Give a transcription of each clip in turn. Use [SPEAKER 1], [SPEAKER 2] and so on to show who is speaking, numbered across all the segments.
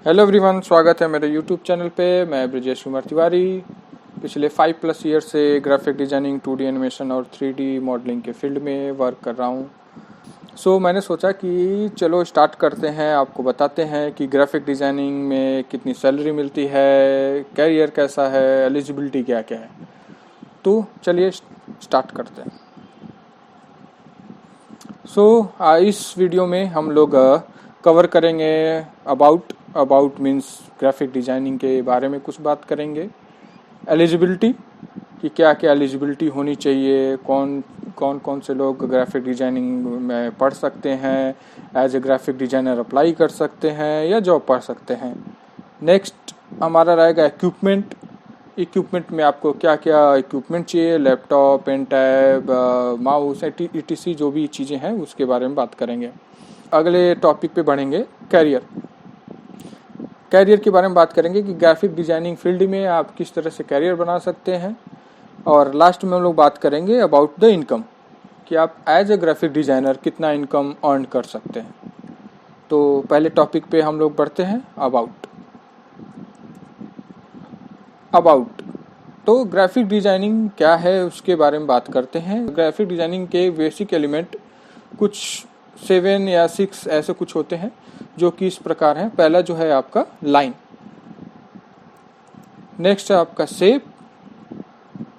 [SPEAKER 1] Hello everyone, स्वागत है मेरे यूट्यूब चैनल पे। मैं ब्रजेश कुमार तिवारी पिछले 5+ ईयर से ग्राफिक डिजाइनिंग, 2D एनिमेशन और 3D मॉडलिंग के फील्ड में वर्क कर रहा हूँ। मैंने सोचा कि चलो स्टार्ट करते हैं, आपको बताते हैं कि ग्राफिक डिजाइनिंग में कितनी सैलरी मिलती है, कैरियर कैसा है, एलिजिबिलिटी क्या क्या है। तो चलिए स्टार्ट करते हैं। इस वीडियो में हम लोग कवर करेंगे अबाउट मीन्स ग्राफिक डिजाइनिंग के बारे में कुछ बात करेंगे। एलिजिबिलिटी कि क्या क्या एलिजिबिलिटी होनी चाहिए, कौन से लोग ग्राफिक डिजाइनिंग में पढ़ सकते हैं, as a graphic designer apply कर सकते हैं या जॉब पढ़ सकते हैं। नेक्स्ट हमारा रहेगा इक्विपमेंट में आपको क्या क्या इक्विपमेंट चाहिए, laptop, pen tab, mouse, etc जो भी चीज़ें हैं उसके बारे में बात करेंगे। अगले टॉपिक पे बढ़ेंगे कैरियर के बारे में बात करेंगे कि ग्राफिक डिजाइनिंग फील्ड में आप किस तरह से कैरियर बना सकते हैं। और लास्ट में हम लोग बात करेंगे अबाउट द इनकम कि आप एज ए ग्राफिक डिजाइनर कितना इनकम अर्न कर सकते हैं। तो पहले टॉपिक पे हम लोग बढ़ते हैं अबाउट। तो ग्राफिक डिजाइनिंग क्या है उसके बारे में बात करते हैं। ग्राफिक डिजाइनिंग के बेसिक एलिमेंट कुछ 7 या 6 ऐसे कुछ होते हैं जो कि इस प्रकार हैं। पहला जो है आपका लाइन, नेक्स्ट है आपका शेप,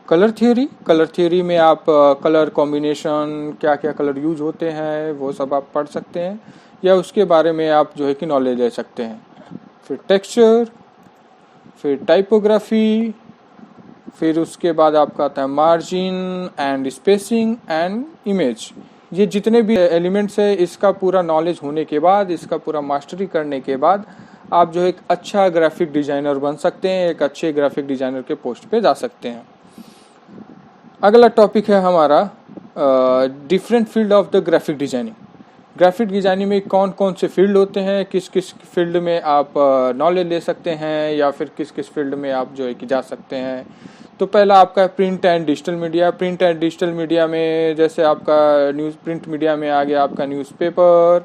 [SPEAKER 1] कलर थियोरी में आप कलर कॉम्बिनेशन, क्या क्या कलर यूज होते हैं वो सब आप पढ़ सकते हैं या उसके बारे में आप जो है कि नॉलेज ले सकते हैं। फिर टेक्सचर, फिर टाइपोग्राफी, फिर उसके बाद आपका आता है margin and spacing and image. ये जितने भी एलिमेंट्स है इसका पूरा नॉलेज होने के बाद, इसका पूरा मास्टरी करने के बाद आप जो एक अच्छा ग्राफिक डिजाइनर बन सकते हैं, एक अच्छे ग्राफिक डिजाइनर के पोस्ट पे जा सकते हैं। अगला टॉपिक है हमारा different field of the graphic designing. Graphic designing में कौन कौन से फील्ड होते हैं, किस किस फील्ड में आप नॉलेज ले सकते हैं या फिर किस किस फील्ड में आप जो है कि जा सकते हैं। तो पहला आपका प्रिंट एंड डिजिटल मीडिया में जैसे आपका प्रिंट मीडिया में आ गया आपका newspaper,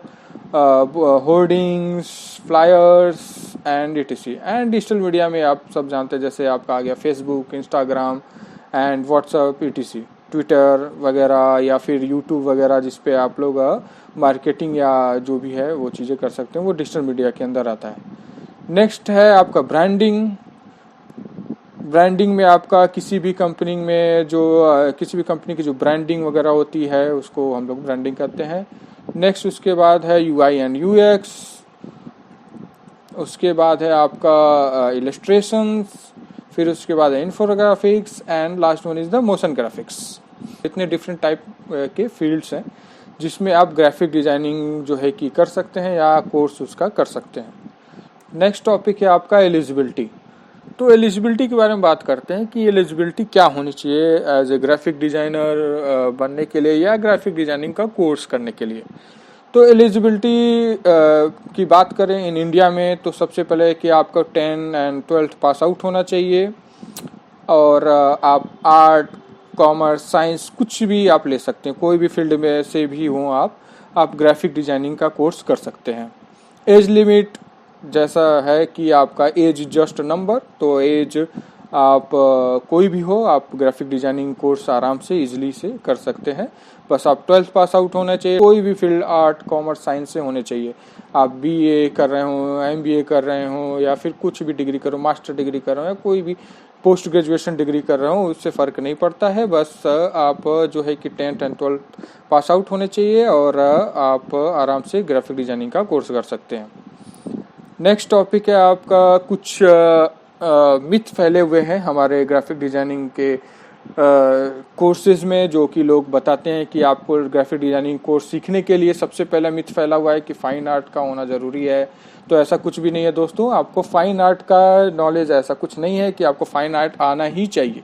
[SPEAKER 1] hoardings, flyers and etc। And digital media में आप सब जानते हैं जैसे आपका आ गया Facebook, Instagram and WhatsApp etc, Twitter वगैरह या फिर यूट्यूब वगैरह जिस पे आप लोग मार्केटिंग या जो भी है वो चीज़ें कर सकते हैं, वो डिजिटल मीडिया के अंदर आता है। नेक्स्ट है आपका ब्रांडिंग में आपका किसी भी कंपनी की जो ब्रांडिंग वगैरह होती है उसको हम लोग ब्रांडिंग करते हैं। नेक्स्ट उसके बाद है UI एंड UX, उसके बाद है आपका इलस्ट्रेशंस, फिर उसके बाद है infographics and last one is the motion graphics. इतने डिफरेंट टाइप के फील्ड्स हैं जिसमें आप ग्राफिक डिजाइनिंग जो है कि कर सकते हैं या कोर्स उसका कर सकते हैं। नेक्स्ट टॉपिक है आपका एलिजिबिलिटी। तो एलिजिबिलिटी के बारे में बात करते हैं कि एलिजिबिलिटी क्या होनी चाहिए एज ए ग्राफिक डिजाइनर बनने के लिए या ग्राफिक डिजाइनिंग का कोर्स करने के लिए। तो एलिजिबिलिटी की बात करें इन इंडिया में तो सबसे पहले कि आपका 10 एंड 12th पास आउट होना चाहिए और आप आर्ट, कॉमर्स, साइंस कुछ भी आप ले सकते हैं, कोई भी फील्ड में से भी हो आप ग्राफिक डिजाइनिंग का कोर्स कर सकते हैं। एज लिमिट जैसा है कि आपका एज जस्ट नंबर, तो एज आप कोई भी हो आप ग्राफिक डिजाइनिंग कोर्स आराम से इजीली से कर सकते हैं। बस आप 12th पास आउट होना चाहिए, कोई भी फील्ड आर्ट, कॉमर्स, साइंस से होने चाहिए। आप BA कर रहे हो, MBA कर रहे हो या फिर कुछ भी डिग्री करो, मास्टर डिग्री कर रहे हो या कोई भी पोस्ट ग्रेजुएशन डिग्री कर रहे हो, उससे फ़र्क नहीं पड़ता है। बस आप जो है कि 10th and 12th pass out होने चाहिए और आप आराम से ग्राफिक डिजाइनिंग का कोर्स कर सकते हैं। नेक्स्ट टॉपिक है आपका कुछ मिथ फैले हुए हैं हमारे ग्राफिक डिजाइनिंग के कोर्सेज में, जो कि लोग बताते हैं कि आपको ग्राफिक डिजाइनिंग कोर्स सीखने के लिए सबसे पहला मिथ फैला हुआ है कि फाइन आर्ट का होना ज़रूरी है। तो ऐसा कुछ भी नहीं है दोस्तों, आपको फाइन आर्ट का नॉलेज ऐसा कुछ नहीं है कि आपको फाइन आर्ट आना ही चाहिए,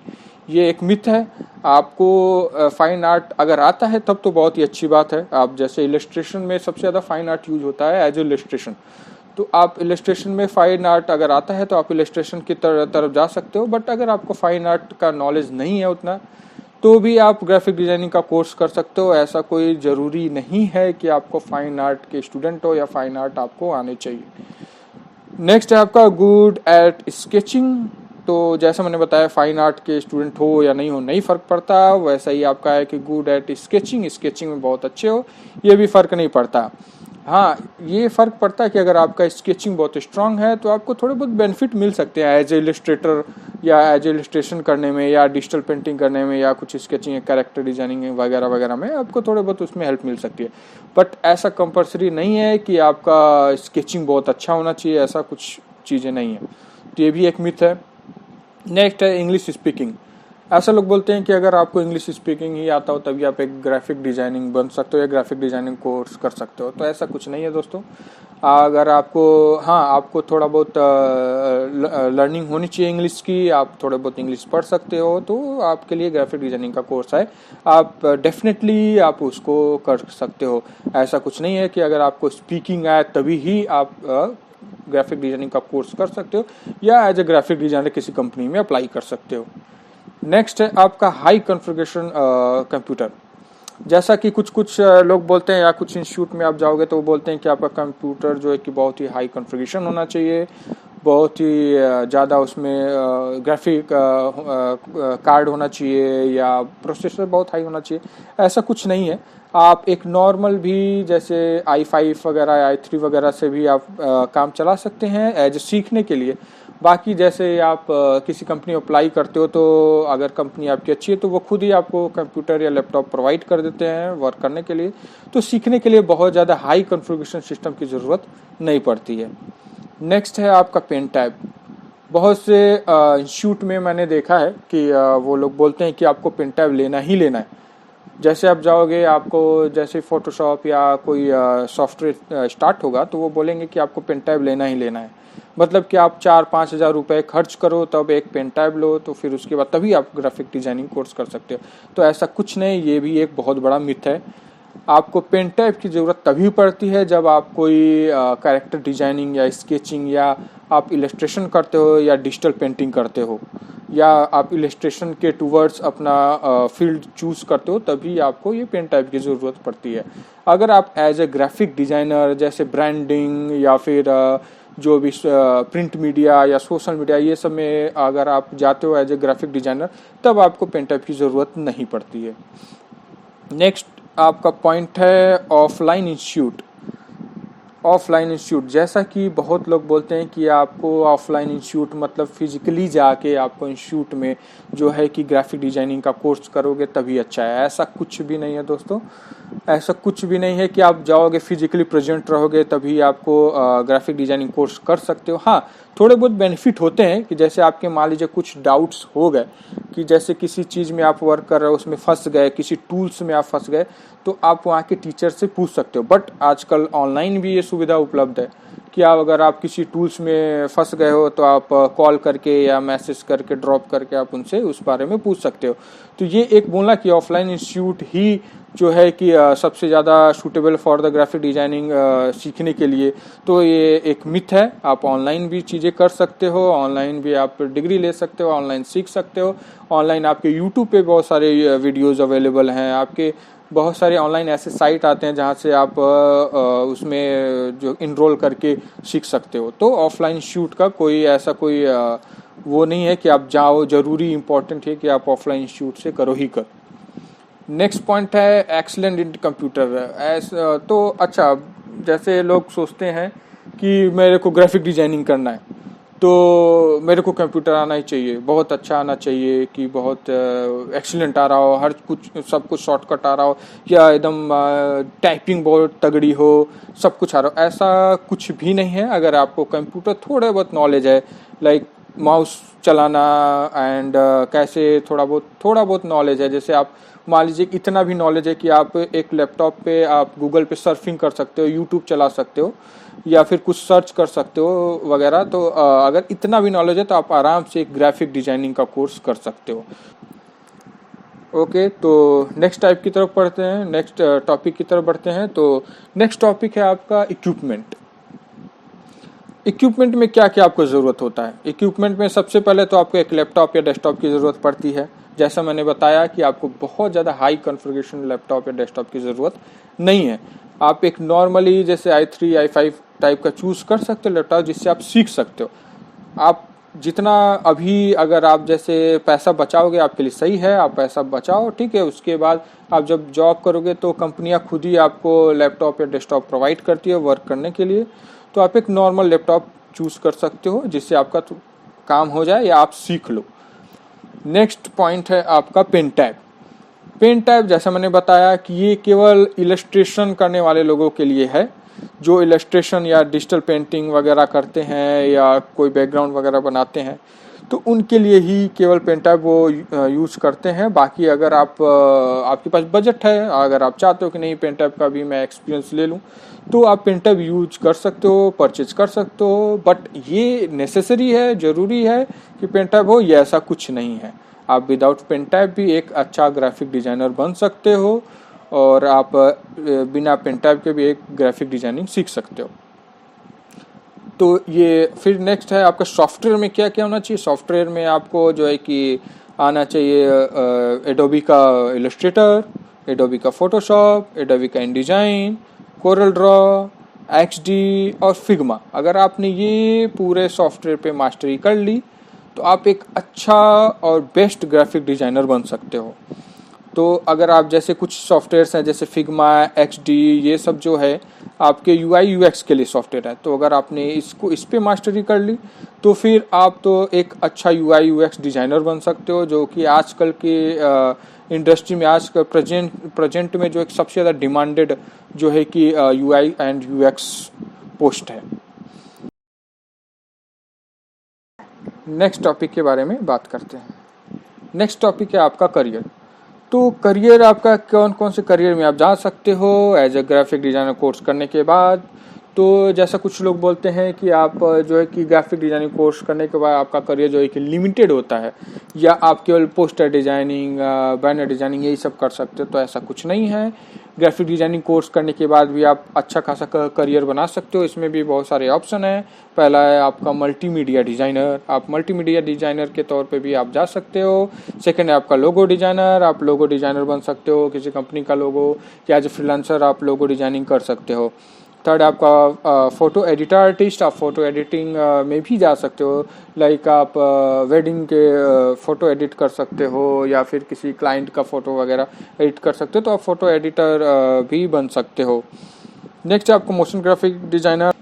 [SPEAKER 1] ये एक मिथ है। आपको फाइन आर्ट अगर आता है तब तो बहुत ही अच्छी बात है। आप जैसे इलस्ट्रेशन में सबसे ज़्यादा फाइन आर्ट यूज होता है एज इलस्ट्रेशन, तो आप इलस्ट्रेशन में फाइन आर्ट अगर आता है तो आप इलस्ट्रेशन की तरफ जा सकते हो। बट अगर आपको फाइन आर्ट का नॉलेज नहीं है उतना तो भी आप ग्राफिक डिजाइनिंग का कोर्स कर सकते हो। ऐसा कोई ज़रूरी नहीं है कि आपको फाइन आर्ट के स्टूडेंट हो या फाइन आर्ट आपको आने चाहिए। नेक्स्ट है आपका गुड एट स्केचिंग। तो जैसा मैंने बताया फाइन आर्ट के स्टूडेंट हो या नहीं हो नहीं फ़र्क पड़ता, वैसा ही आपका है कि गुड एट स्केचिंग, स्केचिंग में बहुत अच्छे हो, ये भी फ़र्क नहीं पड़ता। हाँ, ये फ़र्क पड़ता है कि अगर आपका स्केचिंग बहुत स्ट्रांग है तो आपको थोड़े बहुत बेनिफिट मिल सकते हैं एज ए इलस्ट्रेटर या एज ए इलस्ट्रेशन करने में या डिजिटल पेंटिंग करने में या कुछ स्केचिंग कैरेक्टर डिजाइनिंग वगैरह वगैरह में आपको थोड़े बहुत उसमें हेल्प मिल सकती है। बट ऐसा कंपल्सरी नहीं है कि आपका स्केचिंग बहुत अच्छा होना चाहिए, ऐसा कुछ चीज़ें नहीं है, तो ये भी एक मिथ है। नेक्स्ट है इंग्लिश स्पीकिंग। ऐसा लोग बोलते हैं कि अगर आपको इंग्लिश स्पीकिंग ही आता हो तभी आप एक ग्राफिक डिजाइनिंग बन सकते हो या ग्राफिक डिजाइनिंग कोर्स कर सकते हो, तो ऐसा कुछ नहीं है दोस्तों। अगर आपको आपको थोड़ा बहुत लर्निंग होनी चाहिए इंग्लिश की, आप थोड़े बहुत इंग्लिश पढ़ सकते हो, तो आपके लिए ग्राफिक डिजाइनिंग का कोर्स है, आप डेफिनेटली आप उसको कर सकते हो। ऐसा कुछ नहीं है कि अगर आपको स्पीकिंग आए तभी ही आप ग्राफिक डिजाइनिंग का कोर्स कर सकते हो या एज ए ग्राफिक डिजाइनर किसी कंपनी में अप्लाई कर सकते हो। नेक्स्ट है आपका हाई कॉन्फ़िगरेशन कंप्यूटर। जैसा कि कुछ लोग बोलते हैं या कुछ इंस्टीट्यूट में आप जाओगे तो वो बोलते हैं कि आपका कंप्यूटर जो है कि बहुत ही हाई कॉन्फ़िगरेशन होना चाहिए, बहुत ही ज़्यादा उसमें ग्राफिक कार्ड होना चाहिए या प्रोसेसर बहुत हाई होना चाहिए। ऐसा कुछ नहीं है, आप एक नॉर्मल भी जैसे i5 वगैरह i3 वगैरह से भी आप काम चला सकते हैं एज सीखने के लिए। बाकी जैसे आप किसी कंपनी में अप्लाई करते हो तो अगर कंपनी आपकी अच्छी है तो वो खुद ही आपको कंप्यूटर या लैपटॉप प्रोवाइड कर देते हैं वर्क करने के लिए, तो सीखने के लिए बहुत ज़्यादा हाई कॉन्फ़िगरेशन सिस्टम की ज़रूरत नहीं पड़ती है। नेक्स्ट है आपका पेन टाइप। बहुत से इंस्टीट्यूट में मैंने देखा है कि वो लोग बोलते हैं कि आपको पेन टाइप लेना ही लेना है। जैसे आप जाओगे, आपको जैसे फोटोशॉप या कोई सॉफ्टवेयर स्टार्ट होगा तो वो बोलेंगे कि आपको पेन टाइप लेना ही लेना है। मतलब कि आप 4-5 हज़ार रुपये खर्च करो तब एक पेन टाइप लो, तो फिर उसके बाद तभी आप ग्राफिक डिजाइनिंग कोर्स कर सकते हो। तो ऐसा कुछ नहीं, ये भी एक बहुत बड़ा मिथ है। आपको पेन टाइप की ज़रूरत तभी पड़ती है जब आप कोई कैरेक्टर डिजाइनिंग या स्केचिंग या आप इलस्ट्रेशन करते हो या डिजिटल पेंटिंग करते हो या आप इलस्ट्रेशन के टूवर्ड्स अपना फील्ड चूज करते हो, तभी आपको ये पेन टाइप की ज़रूरत पड़ती है। अगर आप एज ए ग्राफिक डिज़ाइनर जैसे ब्रांडिंग या फिर जो भी प्रिंट मीडिया या सोशल मीडिया ये सब में अगर आप जाते हो एज ए ग्राफिक डिज़ाइनर, तब आपको पेन टाइप की ज़रूरत नहीं पड़ती है। नेक्स्ट आपका पॉइंट है ऑफलाइन इंस्टीट्यूट। ऑफलाइन इंस्टीट्यूट, जैसा कि बहुत लोग बोलते हैं कि आपको ऑफलाइन इंस्टीट्यूट मतलब फिजिकली जाके आपको इंस्टीट्यूट में जो है कि ग्राफिक डिजाइनिंग का कोर्स करोगे तभी अच्छा है। ऐसा कुछ भी नहीं है दोस्तों, ऐसा कुछ भी नहीं है कि आप जाओगे फिजिकली प्रेजेंट रहोगे तभी आपको ग्राफिक डिजाइनिंग कोर्स कर सकते हो। हाँ, थोड़े बहुत बेनिफिट होते हैं कि जैसे आपके मान लीजिए कुछ डाउट्स हो गए कि जैसे किसी चीज़ में आप वर्क कर रहे हो उसमें फंस गए, किसी टूल्स में आप फंस गए, तो आप वहाँ के टीचर से पूछ सकते हो। बट आजकल ऑनलाइन भी ये सुविधा उपलब्ध है कि आप अगर आप किसी टूल्स में फंस गए हो तो आप कॉल करके या मैसेज करके ड्रॉप करके आप उनसे उस बारे में पूछ सकते हो। तो ये एक बोलना कि ऑफलाइन इंस्टीट्यूट ही जो है कि सबसे ज़्यादा suitable for the graphic designing सीखने के लिए, तो ये एक मिथ है। आप ऑनलाइन भी चीज़ें कर सकते हो, ऑनलाइन भी आप डिग्री ले सकते हो, ऑनलाइन सीख सकते हो। ऑनलाइन आपके यूट्यूब पे बहुत सारे वीडियोज़ अवेलेबल हैं, आपके बहुत सारे ऑनलाइन ऐसे साइट आते हैं जहाँ से आप उसमें जो इनरोल करके सीख सकते हो। तो ऑफलाइन शूट का कोई ऐसा कोई वो नहीं है कि आप जाओ, ज़रूरी इम्पोर्टेंट है कि आप ऑफलाइन शूट से करो ही कर। नेक्स्ट पॉइंट है एक्सीलेंट इन कंप्यूटर। तो अच्छा, जैसे लोग सोचते हैं कि मेरे को ग्राफिक डिजाइनिंग करना है तो मेरे को कंप्यूटर आना ही चाहिए, बहुत अच्छा आना चाहिए कि बहुत एक्सीलेंट आ रहा हो, हर कुछ सब कुछ शॉर्टकट आ रहा हो या एकदम टाइपिंग बहुत तगड़ी हो, सब कुछ आ रहा हो। ऐसा कुछ भी नहीं है। अगर आपको कंप्यूटर थोड़ा बहुत नॉलेज है, लाइक माउस चलाना एंड कैसे थोड़ा बहुत नॉलेज है, जैसे आप मान लीजिए इतना भी नॉलेज है कि आप एक लैपटॉप पे आप गूगल पे सर्फिंग कर सकते हो, यूट्यूब चला सकते हो या फिर कुछ सर्च कर सकते हो वगैरह, तो अगर इतना भी नॉलेज है तो आप आराम से एक ग्राफिक डिजाइनिंग का कोर्स कर सकते हो। ओके, तो नेक्स्ट टाइप की तरफ पढ़ते हैं, नेक्स्ट टॉपिक की तरफ बढ़ते हैं। तो नेक्स्ट टॉपिक है आपका इक्विपमेंट। इक्विपमेंट में क्या क्या आपको ज़रूरत होता है? इक्विपमेंट में सबसे पहले तो आपको एक लैपटॉप या डेस्कटॉप की ज़रूरत पड़ती है। जैसा मैंने बताया कि आपको बहुत ज़्यादा हाई कॉन्फ़िगरेशन लैपटॉप या डेस्कटॉप की ज़रूरत नहीं है। आप एक नॉर्मली जैसे i3 i5 टाइप का चूज़ कर सकते हो लैपटॉप, जिससे आप सीख सकते हो। आप जितना अभी अगर आप जैसे पैसा बचाओगे आपके लिए सही है, आप पैसा बचाओ, ठीक है। उसके बाद आप जब जॉब करोगे तो कंपनियां खुद ही आपको लैपटॉप या डेस्कटॉप प्रोवाइड करती है वर्क करने के लिए। तो आप एक नॉर्मल लैपटॉप चूज़ कर सकते हो जिससे आपका काम हो जाए या आप सीख लो। नेक्स्ट पॉइंट है आपका पेन टैब। पेन टैब जैसा मैंने बताया कि ये केवल इलस्ट्रेशन करने वाले लोगों के लिए है, जो इलस्ट्रेशन या डिजिटल पेंटिंग वगैरह करते हैं या कोई बैकग्राउंड वगैरह बनाते हैं, तो उनके लिए ही केवल पेन टैब वो यूज़ करते हैं। बाकी अगर आपके पास बजट है, अगर आप चाहते हो कि नहीं पेन टैब का भी मैं एक्सपीरियंस ले लूँ, तो आप पेन टैब यूज कर सकते हो, परचेज कर सकते हो। बट ये नेसेसरी है, ज़रूरी है कि पेन टैब हो, ये ऐसा कुछ नहीं है। आप विदाउट पेन टैब भी एक अच्छा ग्राफिक डिज़ाइनर बन सकते हो और आप बिना पेन टैब के भी एक ग्राफिक डिज़ाइनिंग सीख सकते हो। तो ये फिर नेक्स्ट है आपका सॉफ्टवेयर में क्या क्या होना चाहिए। सॉफ्टवेयर में आपको जो है कि आना चाहिए एडोबी का इलस्ट्रेटर, एडोबी का फोटोशॉप, एडोबी का इनडिजाइन, कोरल ड्रॉ, एक्सडी और फिग्मा। अगर आपने ये पूरे सॉफ्टवेयर पे मास्टरी कर ली तो आप एक अच्छा और बेस्ट ग्राफिक डिज़ाइनर बन सकते हो। तो अगर आप जैसे कुछ सॉफ्टवेयर्स हैं जैसे फिग्मा, एक्सडी, ये सब जो है आपके यूआई यूएक्स के लिए सॉफ्टवेयर है, तो अगर आपने इस पे मास्टरी कर ली तो फिर आप तो एक अच्छा यूआई यूएक्स डिज़ाइनर बन सकते हो, जो कि आजकल के इंडस्ट्री में आज प्रेजेंट में जो एक सबसे ज़्यादा डिमांडेड जो है कि यूआई एंड यूएक्स पोस्ट है। नेक्स्ट टॉपिक के बारे में बात करते हैं। नेक्स्ट टॉपिक है आपका करियर। तो करियर आपका कौन कौन से करियर में आप जा सकते हो as a graphic designer course करने के बाद। तो जैसा कुछ लोग बोलते हैं कि आप जो है कि ग्राफिक डिज़ाइनिंग कोर्स करने के बाद आपका करियर जो है कि लिमिटेड होता है, या आप केवल पोस्टर डिज़ाइनिंग, बैनर डिज़ाइनिंग यही सब कर सकते हो। तो ऐसा कुछ नहीं है। ग्राफिक डिज़ाइनिंग कोर्स करने के बाद भी आप अच्छा खासा करियर बना सकते हो। इसमें भी बहुत सारे ऑप्शन हैं। पहला है आपका मल्टीमीडिया डिज़ाइनर। आप मल्टीमीडिया डिज़ाइनर के तौर पे भी आप जा सकते हो। सेकंड है आपका लोगो डिज़ाइनर। आप लोगो डिज़ाइनर बन सकते हो, किसी कंपनी का लोगो, या एज ए फ्रीलांसर आप लोगो डिज़ाइनिंग कर सकते हो। थर्ड आपका फ़ोटो एडिटर आर्टिस्ट। आप फ़ोटो एडिटिंग में भी जा सकते हो, लाइक आप वेडिंग के फ़ोटो एडिट कर सकते हो या फिर किसी क्लाइंट का फ़ोटो वगैरह एडिट कर सकते हो, तो आप फ़ोटो एडिटर भी बन सकते हो। नेक्स्ट है आपका मोशन ग्राफिक डिज़ाइनर।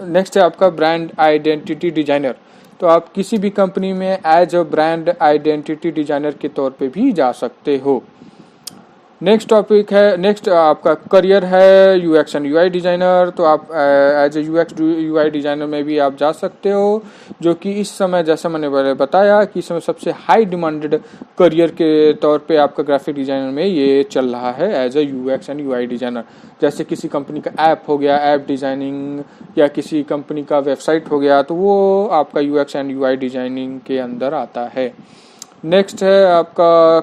[SPEAKER 1] नेक्स्ट है आपका ब्रांड आइडेंटिटी डिज़ाइनर। तो आप किसी भी कंपनी में as a brand identity designer के तौर पे भी जा सकते हो। नेक्स्ट टॉपिक है, नेक्स्ट आपका करियर है यूएक्स एंड यूआई डिज़ाइनर। तो आप as a UX UI designer में भी आप जा सकते हो, जो कि इस समय जैसा मैंने पहले बताया कि इस समय सबसे हाई डिमांडेड करियर के तौर पे आपका ग्राफिक डिज़ाइनर में ये चल रहा है as a UX and UI designer. जैसे किसी कंपनी का ऐप हो गया, ऐप डिज़ाइनिंग, या किसी कंपनी का वेबसाइट हो गया, तो वो आपका यूएक्स एंड यूआई डिज़ाइनिंग के अंदर आता है। नेक्स्ट है आपका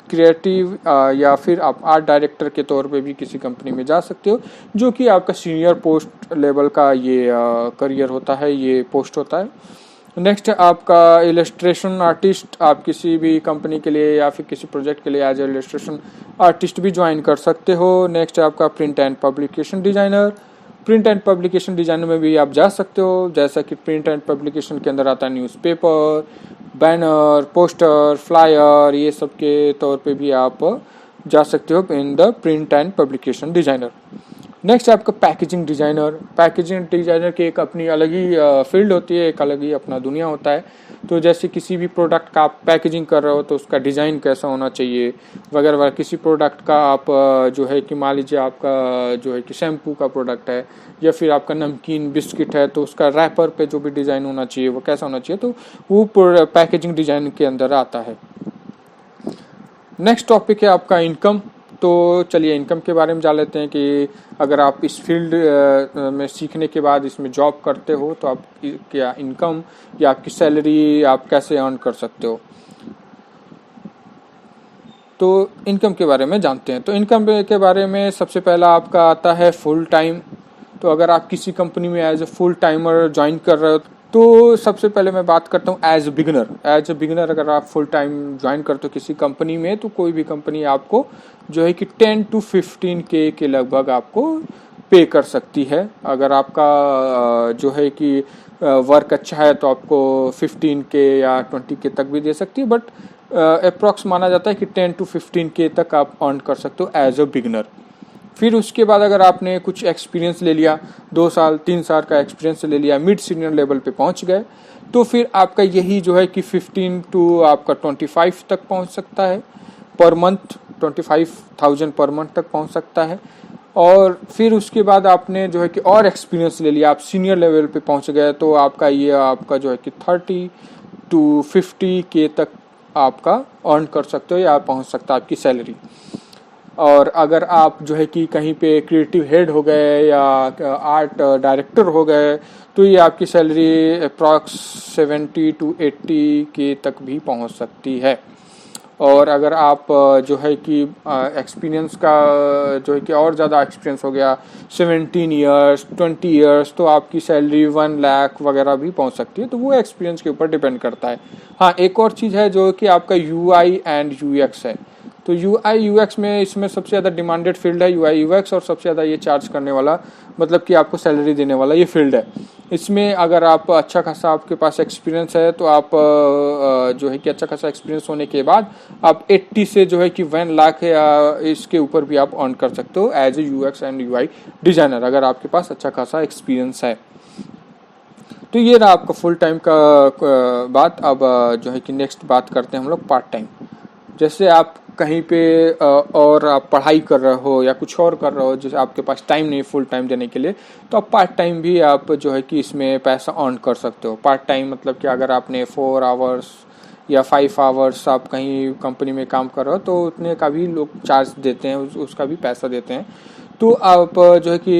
[SPEAKER 1] क्रिएटिव, या फिर आप आर्ट डायरेक्टर के तौर पे भी किसी कंपनी में जा सकते हो, जो कि आपका सीनियर पोस्ट लेवल का ये करियर होता है, ये पोस्ट होता है। नेक्स्ट है आपका इलस्ट्रेशन आर्टिस्ट। आप किसी भी कंपनी के लिए या फिर किसी प्रोजेक्ट के लिए एज ए इलस्ट्रेशन आर्टिस्ट भी ज्वाइन कर सकते हो। नेक्स्ट है आपका print and publication designer. Print and publication designer में भी आप जा सकते हो, जैसा कि प्रिंट एंड पब्लिकेशन के अंदर आता है न्यूज़पेपर, बैनर, पोस्टर, फ्लायर, ये सब के तौर पे भी आप जा सकते हो in the print and publication designer. Next है आपका पैकेजिंग डिज़ाइनर। पैकेजिंग डिज़ाइनर की एक अपनी अलग ही फील्ड होती है, एक अलग ही अपना दुनिया होता है। तो जैसे किसी भी प्रोडक्ट का आप पैकेजिंग कर रहे हो तो उसका डिज़ाइन कैसा होना चाहिए वगैरह वगैरह। किसी प्रोडक्ट का आप जो है कि मान लीजिए आपका जो है कि शैम्पू का प्रोडक्ट है या फिर आपका नमकीन बिस्किट है, तो उसका रैपर पे जो भी डिज़ाइन होना चाहिए वो कैसा होना चाहिए, तो वो पैकेजिंग डिज़ाइन के अंदर आता है। नेक्स्ट टॉपिक है आपका इनकम। तो चलिए इनकम के बारे में जान लेते हैं कि अगर आप इस फील्ड में सीखने के बाद इसमें जॉब करते हो तो आप क्या इनकम या आपकी सैलरी आप कैसे अर्न कर सकते हो। तो इनकम के बारे में जानते हैं। तो इनकम के बारे में सबसे पहला आपका आता है फुल टाइम। तो अगर आप किसी कंपनी में as a full timer join कर रहे हो, तो सबसे पहले मैं बात करता हूँ as a beginner. As a beginner अगर आप फुल टाइम ज्वाइन करते हो किसी कंपनी में, तो कोई भी कंपनी आपको जो है कि 10 to 15K के लगभग आपको पे कर सकती है। अगर आपका जो है कि वर्क अच्छा है तो आपको 15K या 20K तक भी दे सकती है, बट अप्रॉक्स माना जाता है कि 10 to 15K तक आप अर्न कर सकते हो एज अ बिगनर। फिर उसके बाद अगर आपने कुछ एक्सपीरियंस ले लिया, 2 साल 3 साल का एक्सपीरियंस ले लिया, मिड सीनियर लेवल पे पहुंच गए, तो फिर आपका यही जो है कि 15 टू आपका 25 तक पहुंच सकता है पर मंथ, 25,000 पर मंथ तक पहुंच सकता है। और फिर उसके बाद आपने जो है कि और एक्सपीरियंस ले लिया, आप सीनियर लेवल पे पहुंच गए, तो आपका ये आपका जो है कि 30 to 50K तक आपका अर्न कर सकते हो या पहुंच सकता है आपकी सैलरी। और अगर आप जो है कि कहीं पे क्रिएटिव हेड हो गए या आर्ट डायरेक्टर हो गए, तो ये आपकी सैलरी अप्रॉक्स 70 to 80K तक भी पहुंच सकती है। और अगर आप जो है कि एक्सपीरियंस का जो है कि और ज़्यादा एक्सपीरियंस हो गया, 17 ईयर्स 20 ईयर्स, तो आपकी सैलरी 1 लाख वगैरह भी पहुंच सकती है। तो वो एक्सपीरियंस के ऊपर डिपेंड करता है। हाँ, एक और चीज़ है जो कि आपका UI एंड UX है। तो UI UX में इसमें सबसे ज़्यादा डिमांडेड फील्ड है UI UX, और सबसे ज़्यादा ये चार्ज करने वाला, मतलब कि आपको सैलरी देने वाला ये फील्ड है। इसमें अगर आप अच्छा खासा आपके पास एक्सपीरियंस है, तो आप जो है कि अच्छा खासा एक्सपीरियंस होने के बाद आप 80 से जो है कि 1 लाख या इसके ऊपर भी आप अर्न कर सकते हो as a UX and UI designer, अगर आपके पास अच्छा खासा एक्सपीरियंस है। तो ये रहा आपका फुल टाइम का बात। अब जो है कि नेक्स्ट बात करते हैं हम लोग पार्ट टाइम। जैसे आप कहीं पे और आप पढ़ाई कर रहे हो या कुछ और कर रहे हो, जैसे आपके पास टाइम नहीं फुल टाइम देने के लिए, तो आप पार्ट टाइम भी आप जो है कि इसमें पैसा अर्न कर सकते हो। पार्ट टाइम मतलब कि अगर आपने 4 आवर्स या 5 आवर्स आप कहीं कंपनी में काम कर रहे हो, तो उतने का भी लोग चार्ज देते हैं, उसका भी पैसा देते हैं। तो आप जो है कि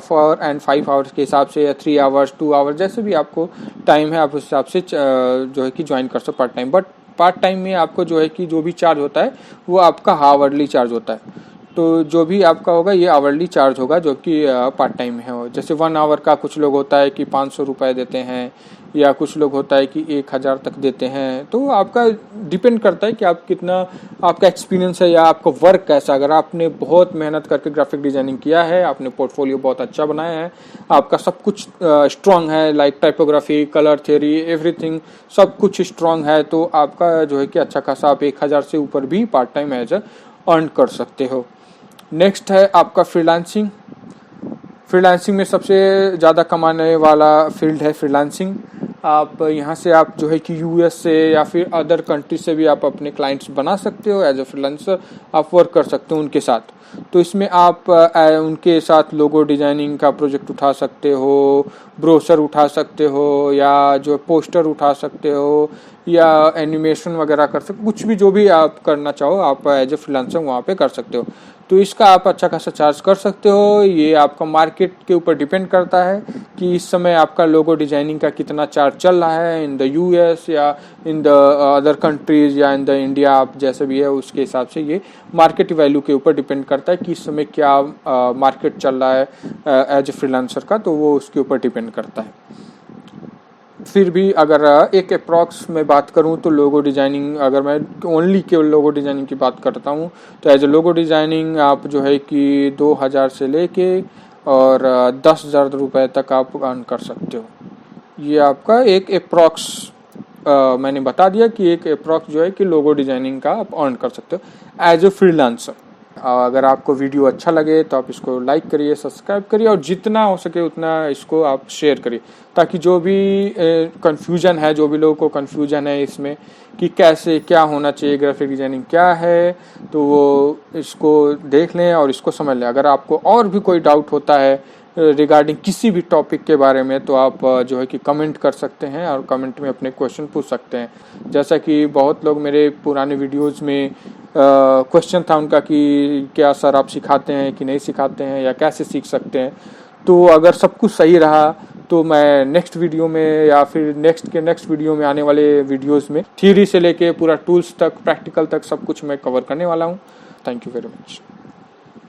[SPEAKER 1] 4 and 5 आवर्स के हिसाब से या 3 आवर्स 2 आवर्स जैसे भी आपको टाइम है, आप उस हिसाब से जो है कि ज्वाइन कर सकते हो part time. But part time में आपको जो है कि जो भी चार्ज होता है वो आपका हावरली चार्ज होता है। तो जो भी आपका होगा ये आवरली चार्ज होगा, जो कि पार्ट टाइम में हो। जैसे 1 आवर का कुछ लोग होता है कि 500 रुपये देते हैं, या कुछ लोग होता है कि 1000 तक देते हैं। तो आपका डिपेंड करता है कि आप कितना, आपका एक्सपीरियंस है या आपका वर्क कैसा। अगर आपने बहुत मेहनत करके ग्राफिक डिजाइनिंग किया है, आपने पोर्टफोलियो बहुत अच्छा बनाया है, आपका सब कुछ स्ट्रांग है, like typography, colour theory, everything सब कुछ स्ट्रांग है, तो आपका जो है कि अच्छा खासा आप 1000 से ऊपर भी पार्ट टाइम एज अर्न कर सकते हो। नेक्स्ट है आपका फ्रीलांसिंग। फ्रीलांसिंग में सबसे ज़्यादा कमाने वाला फील्ड है फ्रीलांसिंग। आप यहाँ से आप जो है कि US से या फिर अदर कंट्री से भी आप अपने क्लाइंट्स बना सकते हो, एज ए फ्रीलांसर आप वर्क कर सकते हो उनके साथ। तो इसमें आप उनके साथ लोगो डिजाइनिंग का प्रोजेक्ट उठा सकते हो, ब्रोशर उठा सकते हो, या जो पोस्टर उठा सकते हो, या एनिमेशन वगैरह कर सकते हो। कुछ भी जो भी आप करना चाहो आप एज ए फ्रीलांसर वहाँ पे कर सकते हो। तो इसका आप अच्छा खासा चार्ज कर सकते हो। ये आपका मार्केट के ऊपर डिपेंड करता है कि इस समय आपका लोगो डिजाइनिंग का कितना चार्ज चल रहा है इन द US या इन द अदर कंट्रीज या इन द इंडिया, आप जैसे भी है उसके हिसाब से ये मार्केट वैल्यू के ऊपर डिपेंड करता है कि इस समय क्या मार्केट चल रहा है एज ए फ्रीलांसर का, तो वो उसके ऊपर डिपेंड करता है। फिर भी अगर एक अप्रॉक्स में बात करूं तो लोगो डिजाइनिंग, अगर मैं ओनली केवल लोगो डिजाइनिंग की बात करता हूं, तो एज ए लोगो डिजाइनिंग आप जो है कि 2000 से लेके और 10,000 रुपये तक आप अर्न कर सकते हो। ये आपका एक अप्रॉक्स मैंने बता दिया कि एक अप्रॉक्स जो है कि लोगो डिजाइनिंग का आप अर्न कर सकते हो एज ए फ्रीलांसर। अगर आपको वीडियो अच्छा लगे तो आप इसको लाइक करिए, सब्सक्राइब करिए, और जितना हो सके उतना इसको आप शेयर करिए, ताकि जो भी कंफ्यूजन है, जो भी लोगों को कंफ्यूजन है इसमें कि कैसे क्या होना चाहिए, ग्राफिक डिजाइनिंग क्या है, तो वो इसको देख लें और इसको समझ लें। अगर आपको और भी कोई डाउट होता है रिगार्डिंग किसी भी टॉपिक के बारे में, तो आप जो है कि कमेंट कर सकते हैं और कमेंट में अपने क्वेश्चन पूछ सकते हैं। जैसा कि बहुत लोग मेरे पुराने वीडियोस में क्वेश्चन था उनका कि क्या सर आप सिखाते हैं कि नहीं सिखाते हैं, या कैसे सीख सकते हैं। तो अगर सब कुछ सही रहा तो मैं नेक्स्ट वीडियो में या फिर नेक्स्ट वीडियो में आने वाले वीडियोस में थ्योरी से लेके पूरा टूल्स तक, प्रैक्टिकल तक सब कुछ मैं कवर करने वाला हूँ। Thank you very much.